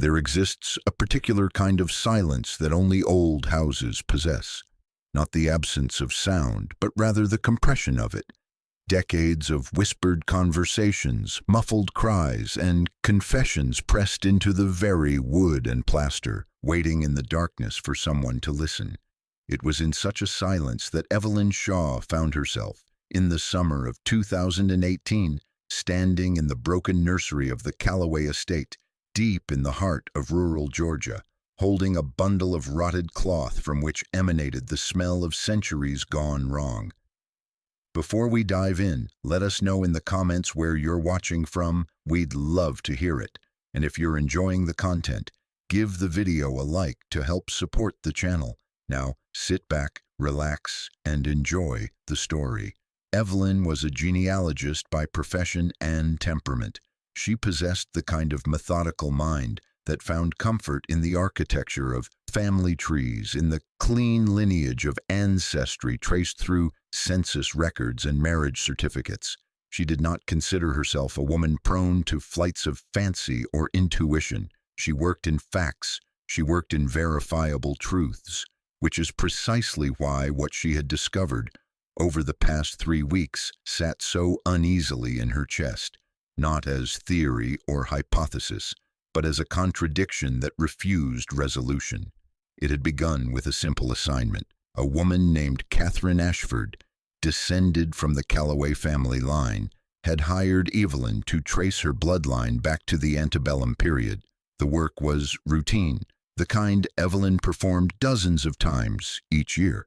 There exists a particular kind of silence that only old houses possess. Not the absence of sound, but rather the compression of it. Decades of whispered conversations, muffled cries, and confessions pressed into the very wood and plaster, waiting in the darkness for someone to listen. It was in such a silence that Evelyn Shaw found herself, in the summer of 2018, standing in the broken nursery of the Calloway estate, deep in the heart of rural Georgia, holding a bundle of rotted cloth from which emanated the smell of centuries gone wrong. Before we dive in, let us know in the comments where you're watching from. We'd love to hear it. And if you're enjoying the content, give the video a like to help support the channel. Now, sit back, relax, and enjoy the story. Evelyn was a genealogist by profession and temperament. She possessed the kind of methodical mind that found comfort in the architecture of family trees, in the clean lineage of ancestry traced through census records and marriage certificates. She did not consider herself a woman prone to flights of fancy or intuition. She worked in facts. She worked in verifiable truths, which is precisely why what she had discovered over the past 3 weeks sat so uneasily in her chest, not as theory or hypothesis, but as a contradiction that refused resolution. It had begun with a simple assignment. A woman named Catherine Ashford, descended from the Calloway family line, had hired Evelyn to trace her bloodline back to the antebellum period. The work was routine, the kind Evelyn performed dozens of times each year.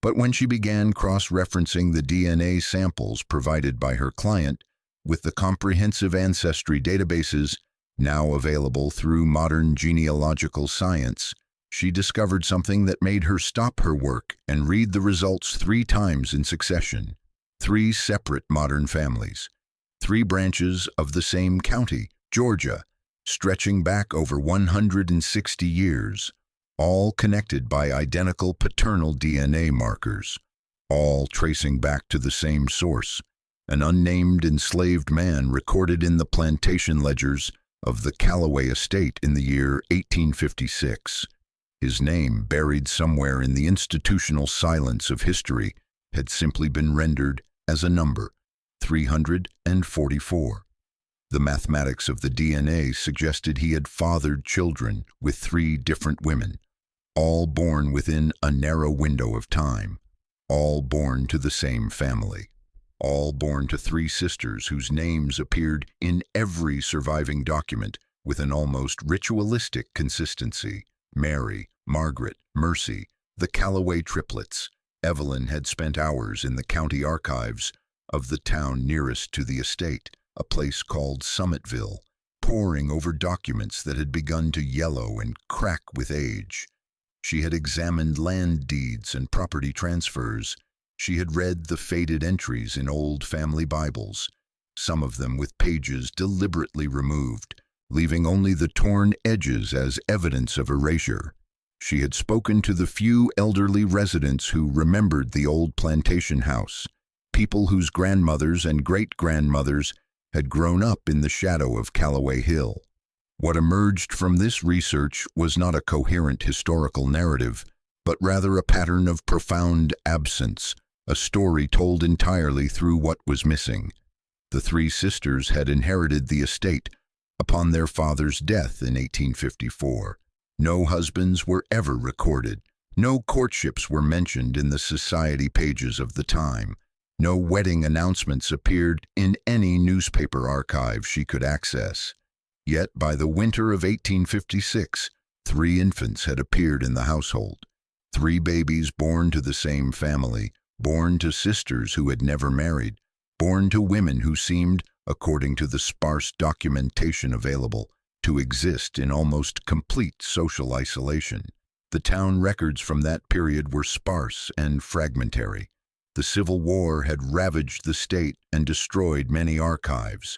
But when she began cross-referencing the DNA samples provided by her client with the comprehensive ancestry databases now available through modern genealogical science, she discovered something that made her stop her work and read the results 3 times in succession. 3 separate modern families, 3 branches of the same county, Georgia, stretching back over 160 years, all connected by identical paternal DNA markers, all tracing back to the same source, an unnamed enslaved man recorded in the plantation ledgers of the Calloway estate in the year 1856. His name, buried somewhere in the institutional silence of history, had simply been rendered as a number, 344. The mathematics of the DNA suggested he had fathered children with 3 different women, all born within a narrow window of time, all born to the same family, all born to 3 sisters whose names appeared in every surviving document with an almost ritualistic consistency. Mary, Margaret, Mercy, the Calloway triplets. Evelyn had spent hours in the county archives of the town nearest to the estate, a place called Summitville, poring over documents that had begun to yellow and crack with age. She had examined land deeds and property transfers. She had read the faded entries in old family Bibles, some of them with pages deliberately removed, leaving only the torn edges as evidence of erasure. She had spoken to the few elderly residents who remembered the old plantation house, people whose grandmothers and great-grandmothers had grown up in the shadow of Calloway Hill. What emerged from this research was not a coherent historical narrative, but rather a pattern of profound absence, a story told entirely through what was missing. The 3 sisters had inherited the estate upon their father's death in 1854. No husbands were ever recorded. No courtships were mentioned in the society pages of the time. No wedding announcements appeared in any newspaper archive she could access. Yet by the winter of 1856, 3 infants had appeared in the household. 3 babies born to the same family, born to sisters who had never married, born to women who seemed, according to the sparse documentation available, to exist in almost complete social isolation. The town records from that period were sparse and fragmentary. The Civil War had ravaged the state and destroyed many archives.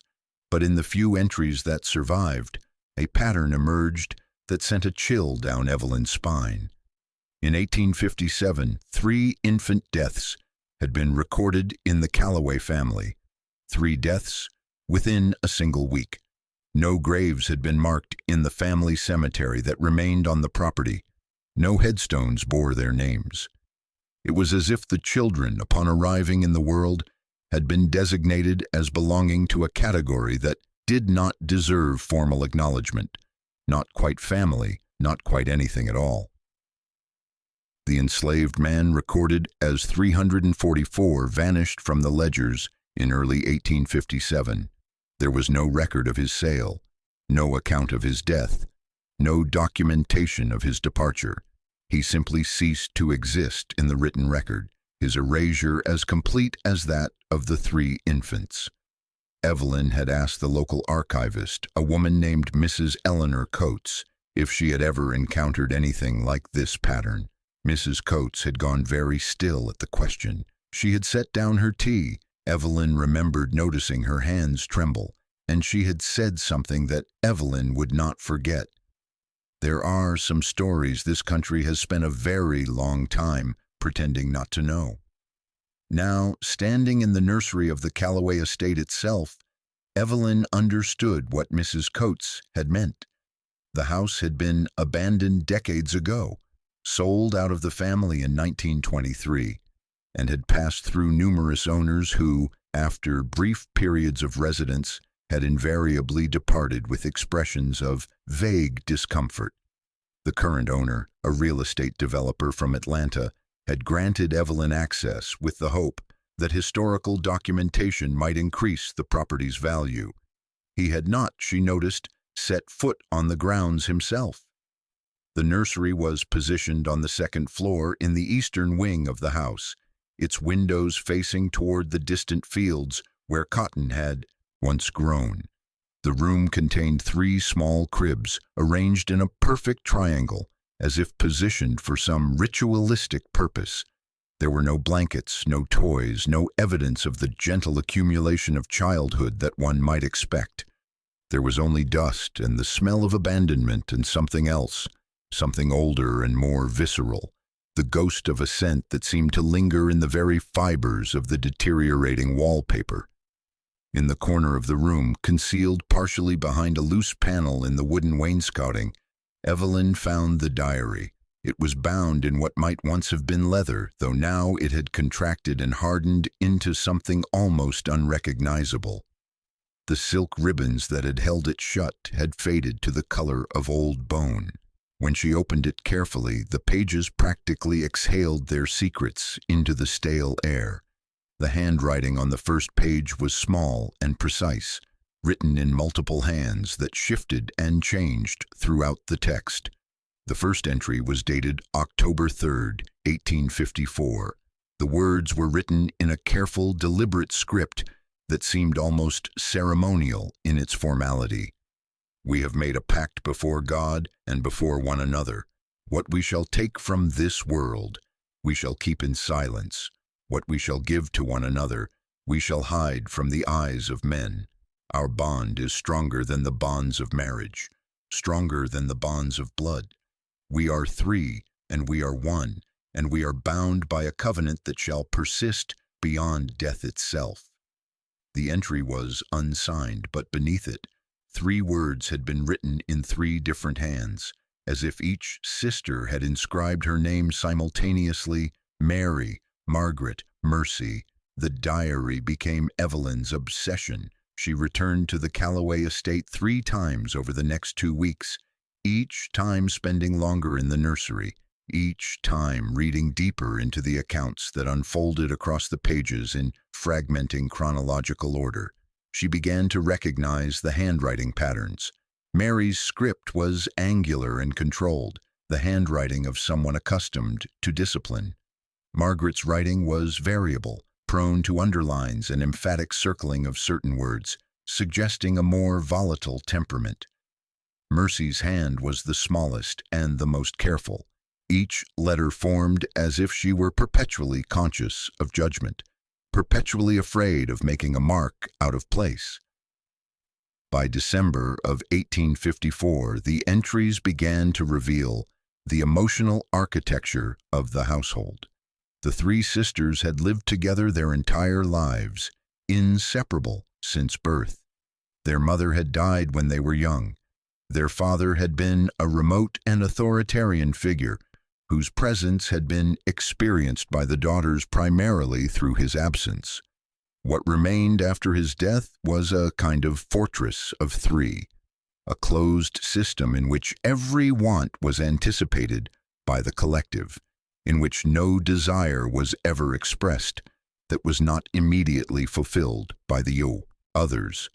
But in the few entries that survived, a pattern emerged that sent a chill down Evelyn's spine. In 1857, 3 infant deaths had been recorded in the Calloway family. 3 deaths within a single week. No graves had been marked in the family cemetery that remained on the property. No headstones bore their names. It was as if the children, upon arriving in the world, had been designated as belonging to a category that did not deserve formal acknowledgement. Not quite family, not quite anything at all. The enslaved man recorded as 344 vanished from the ledgers in early 1857. There was no record of his sale, no account of his death, no documentation of his departure. He simply ceased to exist in the written record, his erasure as complete as that of the 3 infants. Evelyn had asked the local archivist, a woman named Mrs. Eleanor Coates, if she had ever encountered anything like this pattern. Mrs. Coates had gone very still at the question. She had set down her tea. Evelyn remembered noticing her hands tremble, and she had said something that Evelyn would not forget. There are some stories this country has spent a very long time pretending not to know. Now, standing in the nursery of the Calloway estate itself, Evelyn understood what Mrs. Coates had meant. The house had been abandoned decades ago, sold out of the family in 1923, and had passed through numerous owners who, after brief periods of residence, had invariably departed with expressions of vague discomfort. The current owner, a real estate developer from Atlanta, had granted Evelyn access with the hope that historical documentation might increase the property's value. He had not, she noticed, set foot on the grounds himself. The nursery was positioned on the second floor in the eastern wing of the house, its windows facing toward the distant fields where cotton had once grown. The room contained 3 small cribs arranged in a perfect triangle, as if positioned for some ritualistic purpose. There were no blankets, no toys, no evidence of the gentle accumulation of childhood that one might expect. There was only dust and the smell of abandonment and something else, something older and more visceral, the ghost of a scent that seemed to linger in the very fibers of the deteriorating wallpaper. In the corner of the room, concealed partially behind a loose panel in the wooden wainscoting, Evelyn found the diary. It was bound in what might once have been leather, though now it had contracted and hardened into something almost unrecognizable. The silk ribbons that had held it shut had faded to the color of old bone. When she opened it carefully, the pages practically exhaled their secrets into the stale air. The handwriting on the first page was small and precise, written in multiple hands that shifted and changed throughout the text. The first entry was dated October 3rd, 1854. The words were written in a careful, deliberate script that seemed almost ceremonial in its formality. We have made a pact before God and before one another. What we shall take from this world, we shall keep in silence. What we shall give to one another, we shall hide from the eyes of men. Our bond is stronger than the bonds of marriage, stronger than the bonds of blood. We are 3, and we are 1, and we are bound by a covenant that shall persist beyond death itself. The entry was unsigned, but beneath it, 3 words had been written in 3 different hands, as if each sister had inscribed her name simultaneously: Mary, Margaret, Mercy. The diary became Evelyn's obsession. She returned to the Calloway estate 3 times over the next 2 weeks, each time spending longer in the nursery, each time reading deeper into the accounts that unfolded across the pages in fragmenting chronological order. She began to recognize the handwriting patterns. Mary's script was angular and controlled, the handwriting of someone accustomed to discipline. Margaret's writing was variable, prone to underlines and emphatic circling of certain words, suggesting a more volatile temperament. Mercy's hand was the smallest and the most careful, each letter formed as if she were perpetually conscious of judgment, perpetually afraid of making a mark out of place. By December of 1854, the entries began to reveal the emotional architecture of the household. The 3 sisters had lived together their entire lives, inseparable since birth. Their mother had died when they were young. Their father had been a remote and authoritarian figure whose presence had been experienced by the daughters primarily through his absence. What remained after his death was a kind of fortress of three, a closed system in which every want was anticipated by the collective, in which no desire was ever expressed that was not immediately fulfilled by the others.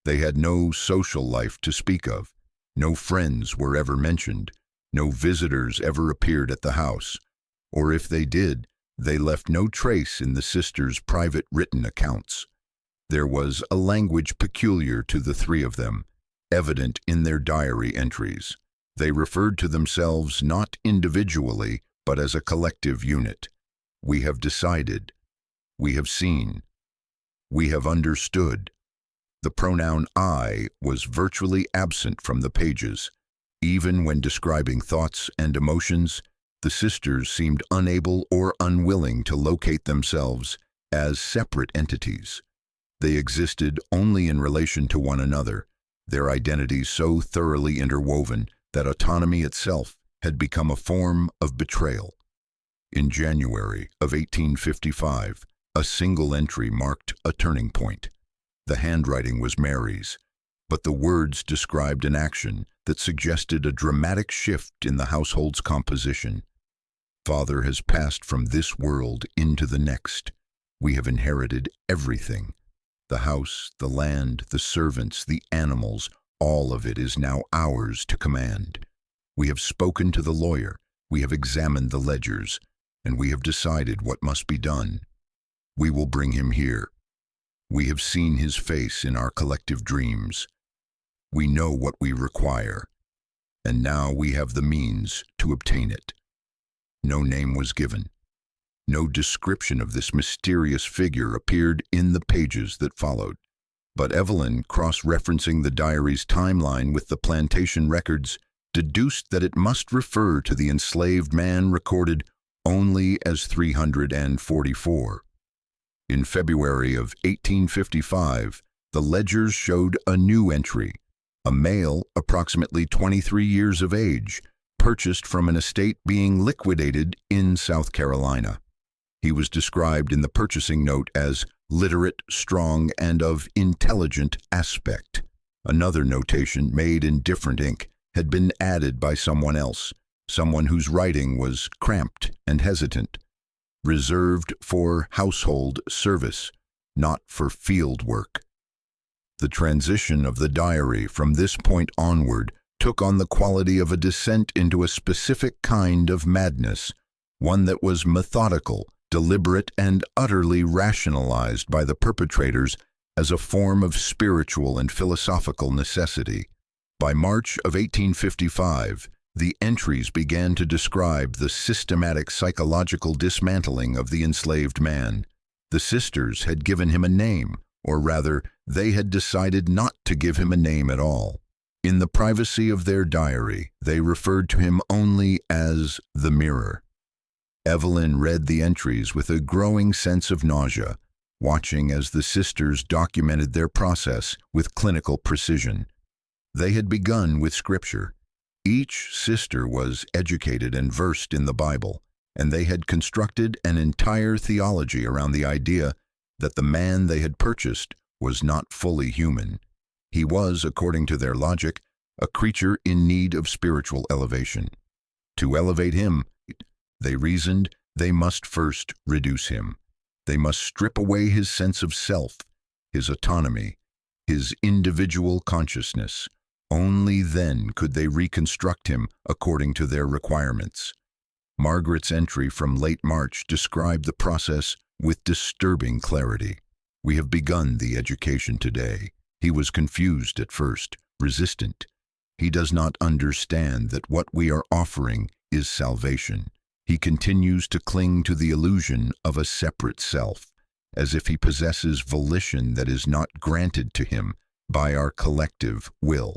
They had no social life to speak of. No friends were ever mentioned. No visitors ever appeared at the house, or if they did, they left no trace in the sisters' private written accounts. There was a language peculiar to the three of them, evident in their diary entries. They referred to themselves not individually, but as a collective unit. We have decided. We have seen. We have understood. The pronoun I was virtually absent from the pages. Even when describing thoughts and emotions, the sisters seemed unable or unwilling to locate themselves as separate entities. They existed only in relation to one another, their identities so thoroughly interwoven that autonomy itself had become a form of betrayal. In January of 1855, a single entry marked a turning point. The handwriting was Mary's, but the words described an action that suggested a dramatic shift in the household's composition. Father has passed from this world into the next. We have inherited everything. The house, the land, the servants, the animals, all of it is now ours to command. We have spoken to the lawyer, we have examined the ledgers, and we have decided what must be done. We will bring him here. We have seen his face in our collective dreams. We know what we require, and now we have the means to obtain it. No name was given. No description of this mysterious figure appeared in the pages that followed. But Evelyn, cross-referencing the diary's timeline with the plantation records, deduced that it must refer to the enslaved man recorded only as 344. In February of 1855, the ledgers showed a new entry, a male approximately 23 years of age, purchased from an estate being liquidated in South Carolina. He was described in the purchasing note as literate, strong, and of intelligent aspect. Another notation, made in different ink, had been added by someone else, someone whose writing was cramped and hesitant, reserved for household service, not for field work. The transition of the diary from this point onward took on the quality of a descent into a specific kind of madness, one that was methodical, deliberate, and utterly rationalized by the perpetrators as a form of spiritual and philosophical necessity. By March of 1855, the entries began to describe the systematic psychological dismantling of the enslaved man. The sisters had given him a name, or rather, they had decided not to give him a name at all. In the privacy of their diary, they referred to him only as the Mirror. Evelyn read the entries with a growing sense of nausea, watching as the sisters documented their process with clinical precision. They had begun with Scripture. Each sister was educated and versed in the Bible, and they had constructed an entire theology around the idea that the man they had purchased was not fully human. He was, according to their logic, a creature in need of spiritual elevation. To elevate him, they reasoned, they must first reduce him. They must strip away his sense of self, his autonomy, his individual consciousness. Only then could they reconstruct him according to their requirements. Margaret's entry from late March described the process with disturbing clarity. We have begun the education today. He was confused at first, resistant. He does not understand that what we are offering is salvation. He continues to cling to the illusion of a separate self, as if he possesses volition that is not granted to him by our collective will.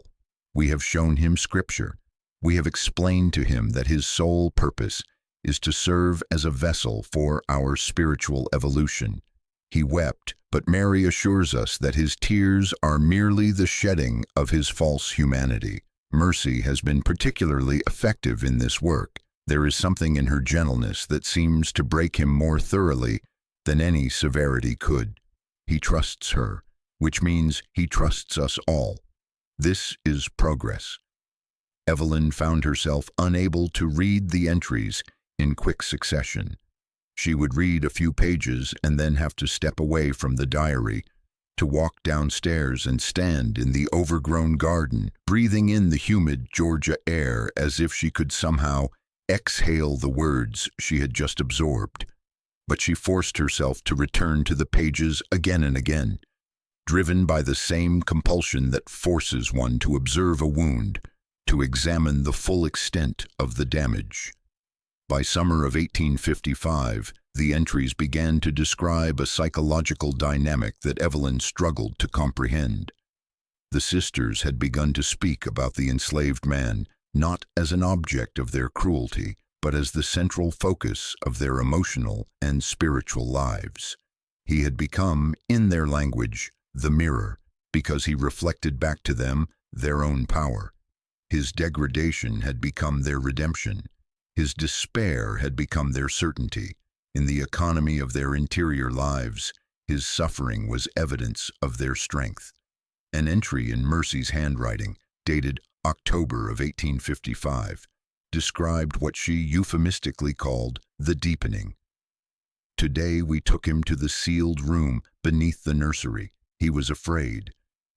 We have shown him Scripture. We have explained to him that his sole purpose is to serve as a vessel for our spiritual evolution. He wept, but Mary assures us that his tears are merely the shedding of his false humanity. Mercy has been particularly effective in this work. There is something in her gentleness that seems to break him more thoroughly than any severity could. He trusts her, which means he trusts us all. This is progress. Evelyn found herself unable to read the entries in quick succession. She would read a few pages and then have to step away from the diary, to walk downstairs and stand in the overgrown garden, breathing in the humid Georgia air as if she could somehow exhale the words she had just absorbed. But she forced herself to return to the pages again and again, driven by the same compulsion that forces one to observe a wound, to examine the full extent of the damage. By summer of 1855, the entries began to describe a psychological dynamic that Evelyn struggled to comprehend. The sisters had begun to speak about the enslaved man, not as an object of their cruelty, but as the central focus of their emotional and spiritual lives. He had become, in their language, the mirror, because he reflected back to them their own power. His degradation had become their redemption. His despair had become their certainty. In the economy of their interior lives, his suffering was evidence of their strength. An entry in Mercy's handwriting, dated October of 1855, described what she euphemistically called the deepening. Today we took him to the sealed room beneath the nursery. He was afraid.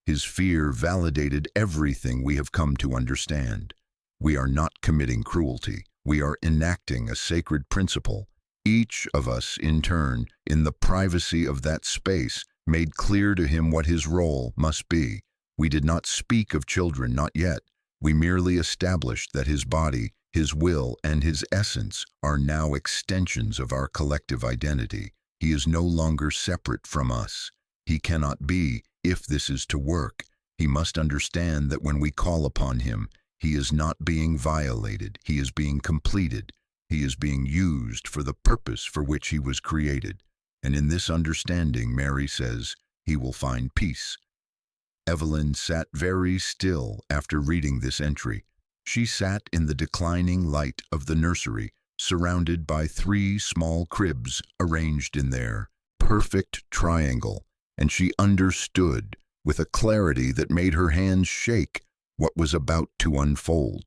His fear validated everything we have come to understand. We are not committing cruelty. We are enacting a sacred principle. Each of us, in turn, in the privacy of that space, made clear to him what his role must be. We did not speak of children, not yet. We merely established that his body, his will, and his essence are now extensions of our collective identity. He is no longer separate from us. He cannot be, if this is to work. He must understand that when we call upon him, he is not being violated. He is being completed. He is being used for the purpose for which he was created. And in this understanding, Mary says, he will find peace. Evelyn sat very still after reading this entry. She sat in the declining light of the nursery, surrounded by 3 small cribs arranged in their perfect triangle, and she understood, with a clarity that made her hands shake, what was about to unfold.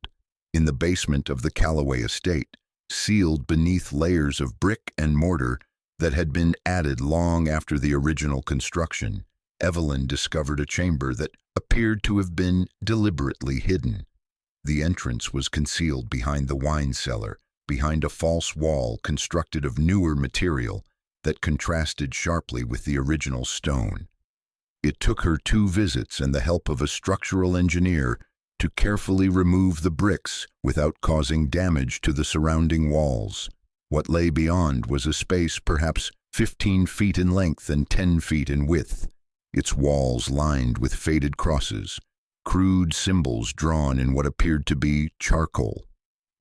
In the basement of the Calloway estate, sealed beneath layers of brick and mortar that had been added long after the original construction, Evelyn discovered a chamber that appeared to have been deliberately hidden. The entrance was concealed behind the wine cellar, behind a false wall constructed of newer material that contrasted sharply with the original stone. It took her 2 visits and the help of a structural engineer to carefully remove the bricks without causing damage to the surrounding walls. What lay beyond was a space perhaps 15 feet in length and 10 feet in width, its walls lined with faded crosses, crude symbols drawn in what appeared to be charcoal.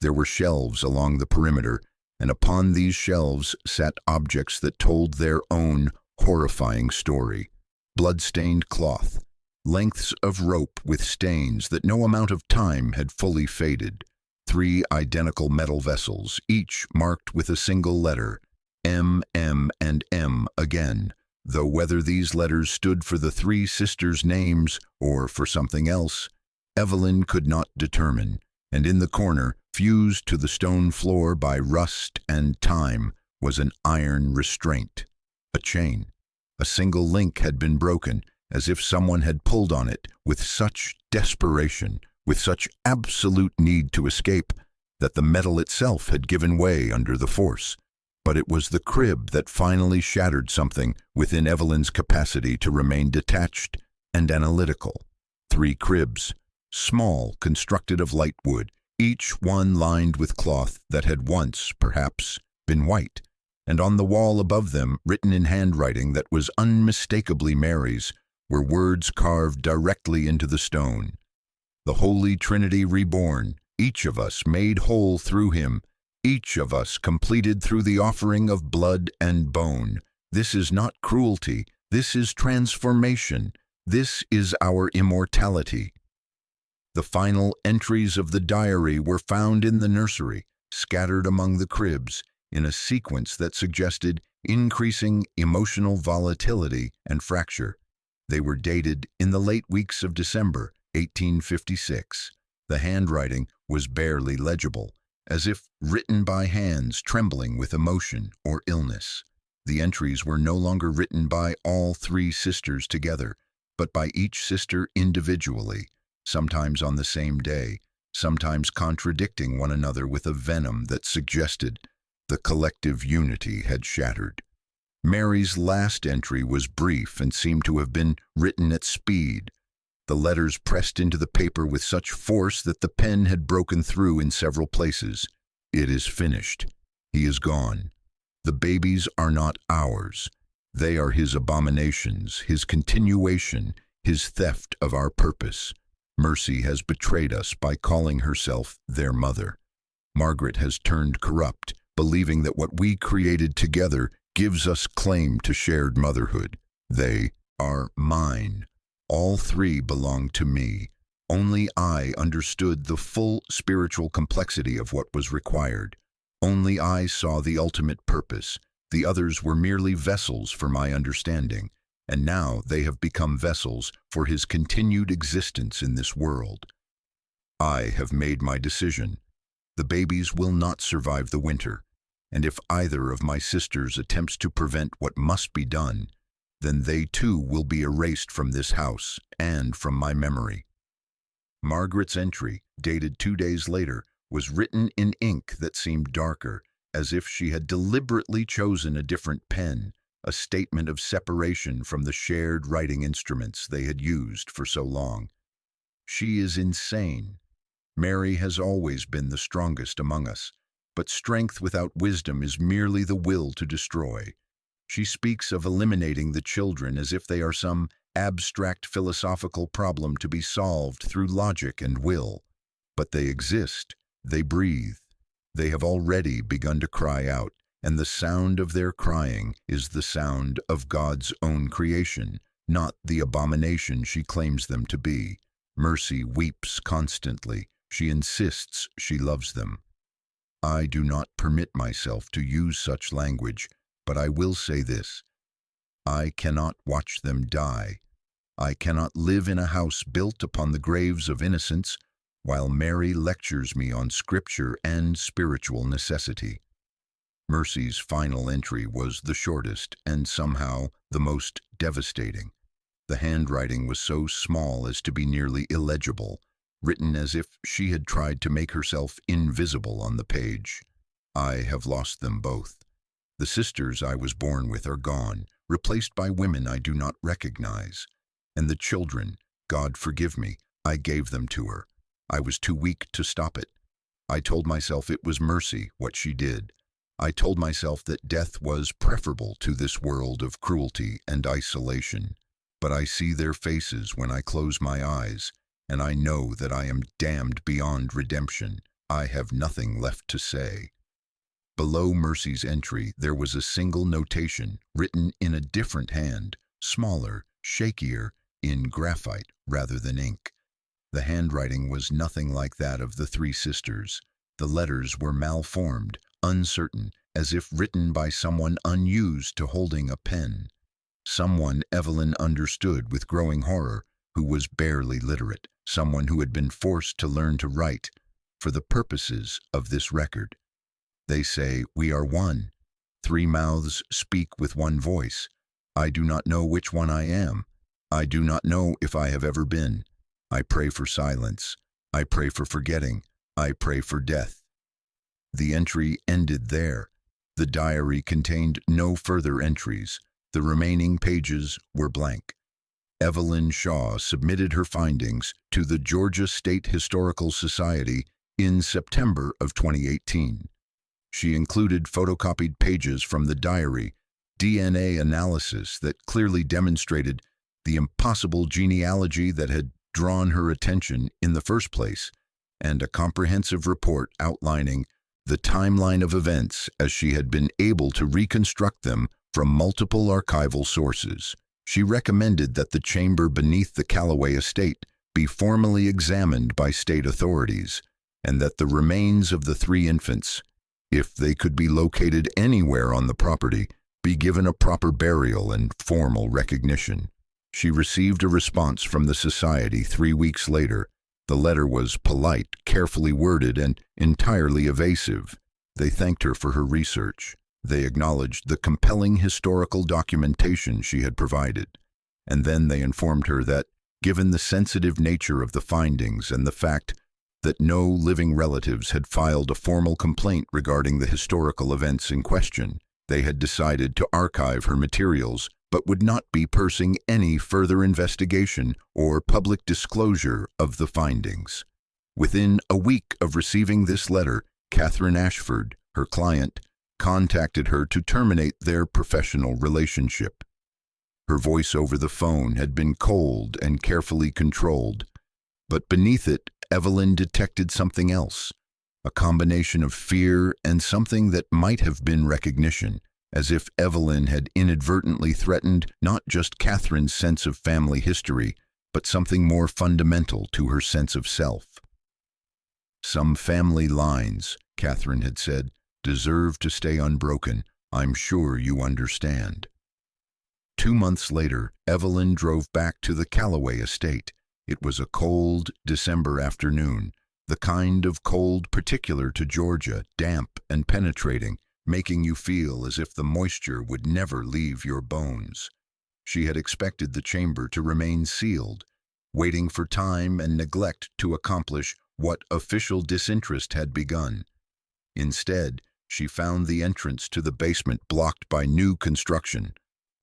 There were shelves along the perimeter, and upon these shelves sat objects that told their own horrifying story. Blood-stained cloth, lengths of rope with stains that no amount of time had fully faded, 3 identical metal vessels, each marked with a single letter, M, M, and M again, though whether these letters stood for the 3 sisters' names or for something else, Evelyn could not determine, and in the corner, fused to the stone floor by rust and time, was an iron restraint, a chain. A single link had been broken, as if someone had pulled on it with such desperation, with such absolute need to escape, that the metal itself had given way under the force. But it was the crib that finally shattered something within Evelyn's capacity to remain detached and analytical. 3 cribs, small, constructed of light wood, each one lined with cloth that had once, perhaps, been white, and on the wall above them, written in handwriting that was unmistakably Mary's, were words carved directly into the stone. The Holy Trinity reborn, each of us made whole through him, each of us completed through the offering of blood and bone, This is not cruelty. This is transformation. This is our immortality. The final entries of the diary were found in the nursery, scattered among the cribs, in a sequence that suggested increasing emotional volatility and fracture. They were dated in the late weeks of December 1856. The handwriting was barely legible, as if written by hands trembling with emotion or illness. The entries were no longer written by all three sisters together, but by each sister individually, sometimes on the same day, sometimes contradicting one another with a venom that suggested the collective unity had shattered. Mary's last entry was brief and seemed to have been written at speed. The letters pressed into the paper with such force that the pen had broken through in several places. It is finished. He is gone. The babies are not ours. They are his abominations, his continuation, his theft of our purpose. Mercy has betrayed us by calling herself their mother. Margaret has turned corrupt, believing that what we created together gives us claim to shared motherhood. They are mine. All three belong to me. Only I understood the full spiritual complexity of what was required. Only I saw the ultimate purpose. The others were merely vessels for my understanding, and now they have become vessels for his continued existence in this world. I have made my decision. The babies will not survive the winter, and if either of my sisters attempts to prevent what must be done, then they too will be erased from this house and from my memory. Margaret's entry, dated 2 days later, was written in ink that seemed darker, as if she had deliberately chosen a different pen, a statement of separation from the shared writing instruments they had used for so long. She is insane. Mary has always been the strongest among us, but strength without wisdom is merely the will to destroy. She speaks of eliminating the children as if they are some abstract philosophical problem to be solved through logic and will. But they exist, they breathe. They have already begun to cry out, and the sound of their crying is the sound of God's own creation, not the abomination she claims them to be. Mercy weeps constantly. She insists she loves them. I do not permit myself to use such language, but I will say this. I cannot watch them die. I cannot live in a house built upon the graves of innocents while Mary lectures me on scripture and spiritual necessity. Mercy's final entry was the shortest and somehow the most devastating. The handwriting was so small as to be nearly illegible, written as if she had tried to make herself invisible on the page. I have lost them both. The sisters I was born with are gone, replaced by women I do not recognize. And the children, God forgive me, I gave them to her. I was too weak to stop it. I told myself it was mercy, what she did. I told myself that death was preferable to this world of cruelty and isolation. But I see their faces when I close my eyes, and I know that I am damned beyond redemption. I have nothing left to say. Below Mercy's entry, there was a single notation written in a different hand, smaller, shakier, in graphite rather than ink. The handwriting was nothing like that of the three sisters. The letters were malformed, uncertain, as if written by someone unused to holding a pen. Someone Evelyn understood with growing horror, who was barely literate, someone who had been forced to learn to write for the purposes of this record. They say, we are one. Three mouths speak with one voice. I do not know which one I am. I do not know if I have ever been. I pray for silence. I pray for forgetting. I pray for death. The entry ended there. The diary contained no further entries. The remaining pages were blank. Evelyn Shaw submitted her findings to the Georgia State Historical Society in September of 2018. She included photocopied pages from the diary, DNA analysis that clearly demonstrated the impossible genealogy that had drawn her attention in the first place, and a comprehensive report outlining the timeline of events as she had been able to reconstruct them from multiple archival sources. She recommended that the chamber beneath the Calloway estate be formally examined by state authorities, and that the remains of the 3 infants, if they could be located anywhere on the property, be given a proper burial and formal recognition. She received a response from the society 3 weeks later. The letter was polite, carefully worded, and entirely evasive. They thanked her for her research. They acknowledged the compelling historical documentation she had provided. And then they informed her that, given the sensitive nature of the findings and the fact that no living relatives had filed a formal complaint regarding the historical events in question, they had decided to archive her materials, but would not be pursuing any further investigation or public disclosure of the findings. Within a week of receiving this letter, Catherine Ashford, her client, contacted her to terminate their professional relationship. Her voice over the phone had been cold and carefully controlled, but beneath it, Evelyn detected something else, a combination of fear and something that might have been recognition, as if Evelyn had inadvertently threatened not just Catherine's sense of family history, but something more fundamental to her sense of self. "Some family lines," Catherine had said, "deserve to stay unbroken. I'm sure you understand." 2 months later, Evelyn drove back to the Calloway estate. It was a cold December afternoon, the kind of cold particular to Georgia, damp and penetrating, making you feel as if the moisture would never leave your bones. She had expected the chamber to remain sealed, waiting for time and neglect to accomplish what official disinterest had begun. Instead, she found the entrance to the basement blocked by new construction.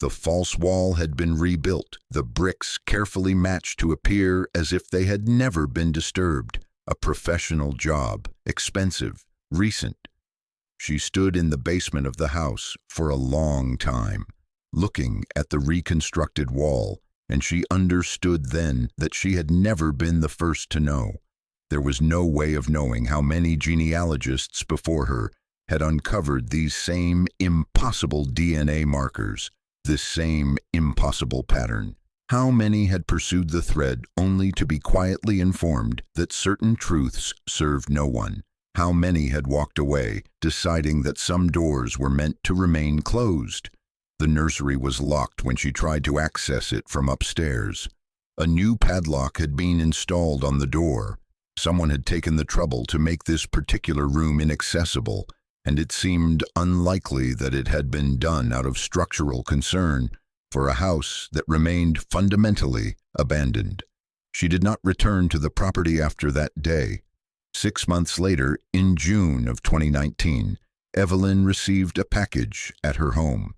The false wall had been rebuilt, the bricks carefully matched to appear as if they had never been disturbed. A professional job, expensive, recent. She stood in the basement of the house for a long time, looking at the reconstructed wall, and she understood then that she had never been the first to know. There was no way of knowing how many genealogists before her had uncovered these same impossible DNA markers, this same impossible pattern. How many had pursued the thread only to be quietly informed that certain truths served no one? How many had walked away, deciding that some doors were meant to remain closed? The nursery was locked when she tried to access it from upstairs. A new padlock had been installed on the door. Someone had taken the trouble to make this particular room inaccessible, and it seemed unlikely that it had been done out of structural concern for a house that remained fundamentally abandoned. She did not return to the property after that day. 6 months later, in June of 2019, Evelyn received a package at her home.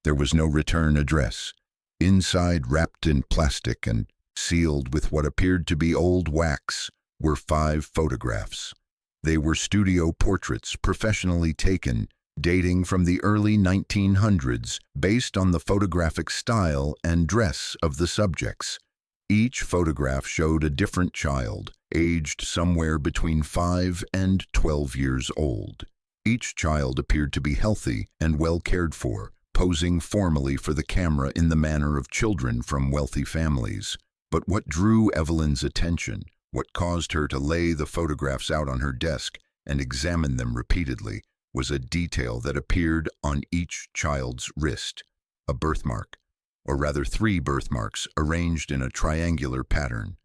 There was no return address. Inside, wrapped in plastic and sealed with what appeared to be old wax, were 5 photographs. They were studio portraits professionally taken, dating from the early 1900s, based on the photographic style and dress of the subjects. Each photograph showed a different child, aged somewhere between 5 and 12 years old. Each child appeared to be healthy and well cared for, posing formally for the camera in the manner of children from wealthy families. But what drew Evelyn's attention, what caused her to lay the photographs out on her desk and examine them repeatedly, was a detail that appeared on each child's wrist, a birthmark, or rather 3 birthmarks arranged in a triangular pattern.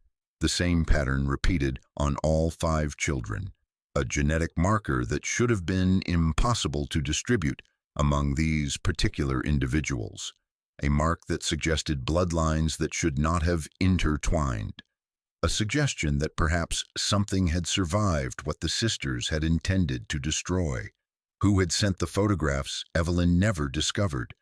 The same pattern repeated on all 5 children, a genetic marker that should have been impossible to distribute among these particular individuals, a mark that suggested bloodlines that should not have intertwined, a suggestion that perhaps something had survived what the sisters had intended to destroy. Who had sent the photographs, Evelyn never discovered.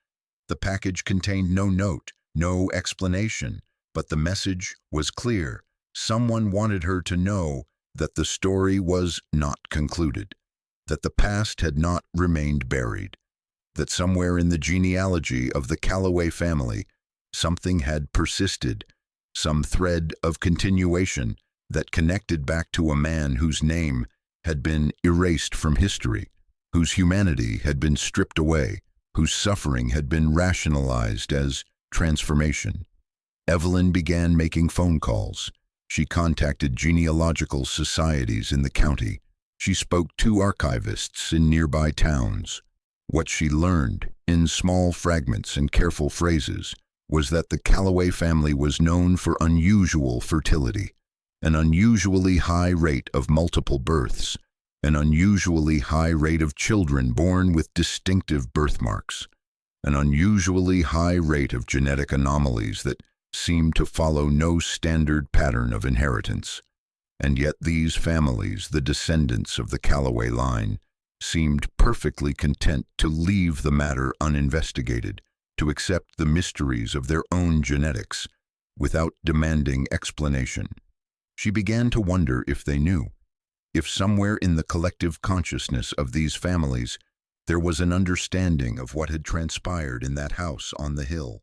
The package contained no note, no explanation, but the message was clear. Someone wanted her to know that the story was not concluded, that the past had not remained buried, that somewhere in the genealogy of the Calloway family, something had persisted, some thread of continuation that connected back to a man whose name had been erased from history, whose humanity had been stripped away, whose suffering had been rationalized as transformation. Evelyn began making phone calls. She contacted genealogical societies in the county. She spoke to archivists in nearby towns. What she learned, in small fragments and careful phrases, was that the Calloway family was known for unusual fertility, an unusually high rate of multiple births, an unusually high rate of children born with distinctive birthmarks, an unusually high rate of genetic anomalies that seemed to follow no standard pattern of inheritance. And yet these families, the descendants of the Calloway line, seemed perfectly content to leave the matter uninvestigated, to accept the mysteries of their own genetics, without demanding explanation. She began to wonder if they knew, if somewhere in the collective consciousness of these families there was an understanding of what had transpired in that house on the hill,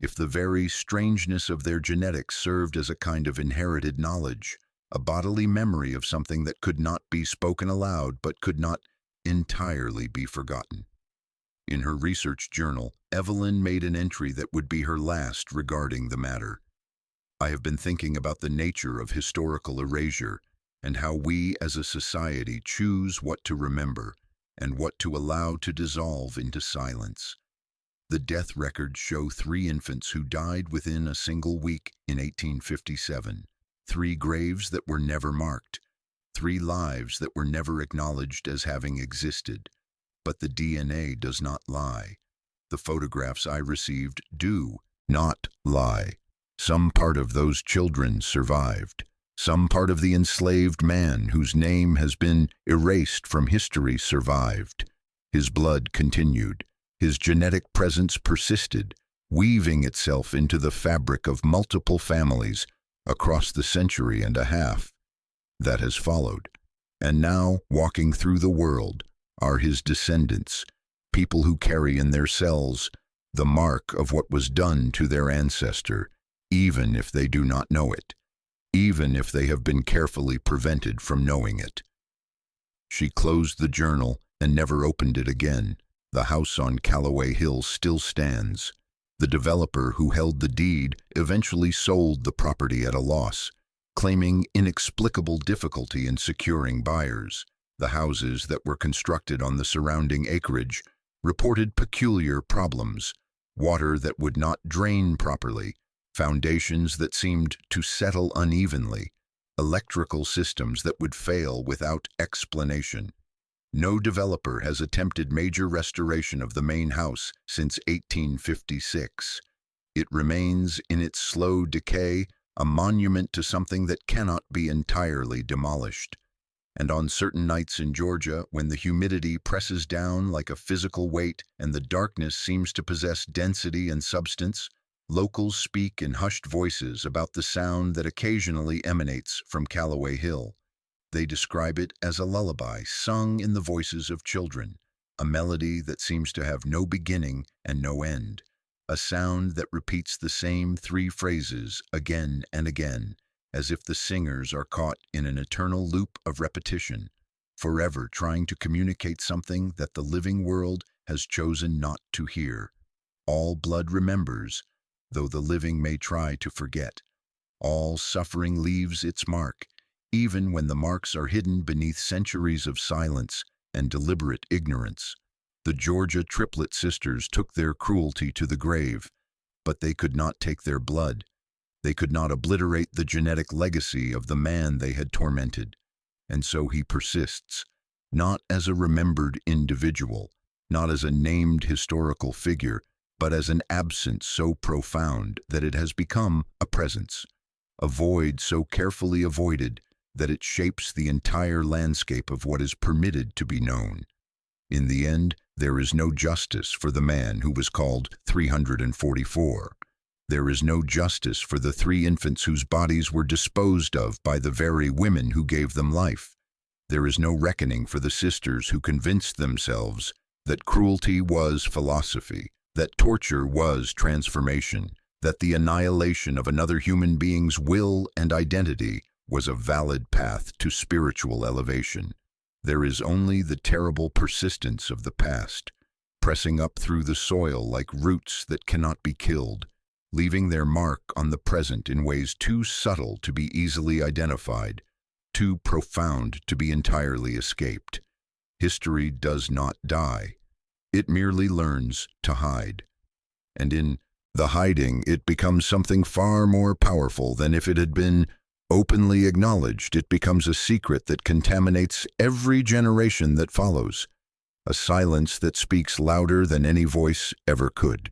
if the very strangeness of their genetics served as a kind of inherited knowledge, a bodily memory of something that could not be spoken aloud but could not entirely be forgotten. In her research journal, Evelyn made an entry that would be her last regarding the matter. I have been thinking about the nature of historical erasure and how we as a society choose what to remember and what to allow to dissolve into silence. The death records show 3 infants who died within a single week in 1857, 3 graves that were never marked, 3 lives that were never acknowledged as having existed. But the DNA does not lie. The photographs I received do not lie. Some part of those children survived. Some part of the enslaved man whose name has been erased from history survived. His blood continued. His genetic presence persisted, weaving itself into the fabric of multiple families across the century and a half that has followed. And now, walking through the world, are his descendants, people who carry in their cells the mark of what was done to their ancestor, even if they do not know it, even if they have been carefully prevented from knowing it. She closed the journal and never opened it again. The house on Calloway Hill still stands. The developer who held the deed eventually sold the property at a loss, claiming inexplicable difficulty in securing buyers. The houses that were constructed on the surrounding acreage reported peculiar problems: water that would not drain properly, foundations that seemed to settle unevenly, electrical systems that would fail without explanation. No developer has attempted major restoration of the main house since 1856. It remains, in its slow decay, a monument to something that cannot be entirely demolished. And on certain nights in Georgia, when the humidity presses down like a physical weight and the darkness seems to possess density and substance, locals speak in hushed voices about the sound that occasionally emanates from Calloway Hill. They describe it as a lullaby sung in the voices of children, a melody that seems to have no beginning and no end, a sound that repeats the same 3 phrases again and again, as if the singers are caught in an eternal loop of repetition, forever trying to communicate something that the living world has chosen not to hear. All blood remembers, though the living may try to forget. All suffering leaves its mark, even when the marks are hidden beneath centuries of silence and deliberate ignorance. The Georgia Triplet sisters took their cruelty to the grave, but they could not take their blood. They could not obliterate the genetic legacy of the man they had tormented. And so he persists, not as a remembered individual, not as a named historical figure, but as an absence so profound that it has become a presence, a void so carefully avoided that it shapes the entire landscape of what is permitted to be known. In the end, there is no justice for the man who was called 344. There is no justice for the 3 infants whose bodies were disposed of by the very women who gave them life. There is no reckoning for the sisters who convinced themselves that cruelty was philosophy, that torture was transformation, that the annihilation of another human being's will and identity was a valid path to spiritual elevation. There is only the terrible persistence of the past, pressing up through the soil like roots that cannot be killed, leaving their mark on the present in ways too subtle to be easily identified, too profound to be entirely escaped. History does not die. It merely learns to hide. And in the hiding, it becomes something far more powerful than if it had been openly acknowledged. It becomes a secret that contaminates every generation that follows, a silence that speaks louder than any voice ever could.